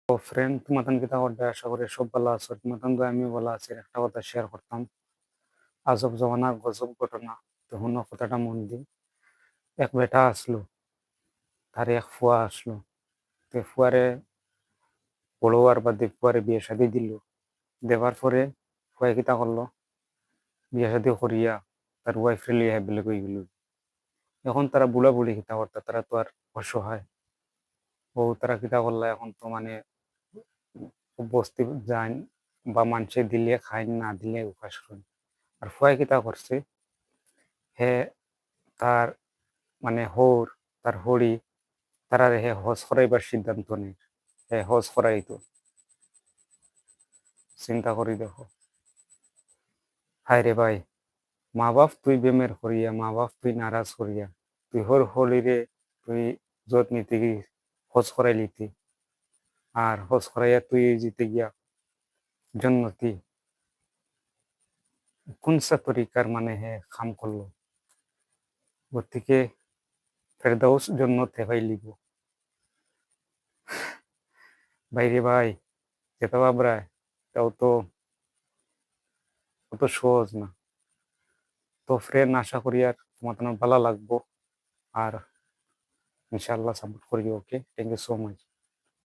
তো ফ্রেন্ড তোমাতন কিতা করবে, আশা করি সব ভালো আছো। তোমাতন তো আমি ভালো আছি। একটা কথা শেয়ার করতাম, আজব জমানার গজব ঘটনা। তখন কথাটা মন দিই। এক বেটা আসলো, তার এক ফুয়া আসলো। তো ফুয়ারে বড় আর বাদে ফুয়ারে বিয়ে শাদি দিল। দেওয়ার পরে ফুয়াই কিতা করলো, বিয়ে শাদি করিয়া তার ওয়াইফ রে লিয়ে বেলে কই গেল। এখন তারা বুড়া বুড়ি কিতা করতা, তারা তো আর অসহায়। ও তারা কিতা করলা, এখন তো মানে বস্তি যান বা মানুষে দিলে খাই, না দিলে উপাস করেন। আর ফুয়াই কিতা করছে, হে তার মানে তার হরি তারা হে হজ করাইবার সিদ্ধান্ত নেই। হে হজ করাইতো, চিন্তা করি দেখো। হায় রে ভাই, মা বাপ তুই বেমের করিয়া, মা বাপ তুই নারাজ করিয়া, তুই হলিরে তুই যত নিতে গিয়ে হজ করাই লিতি। আর হজ করাইয়া তুই জিতে গিয়া জন্নতি, কোনসা তরিকার মানে হে খাম করলো। গতিকে ফেরদাউস জন্নত হেবাই লিব। ভাইরে ভাই, যেতে বাবরায়, তাও তো অত সহজ না। তো ফ্রেন্ড, আশা করি আর তোমার ভালো লাগবো। আর ইনশাআল্লাহ সাপোর্ট করি। ওকে, থ্যাংক ইউ সো মাচ।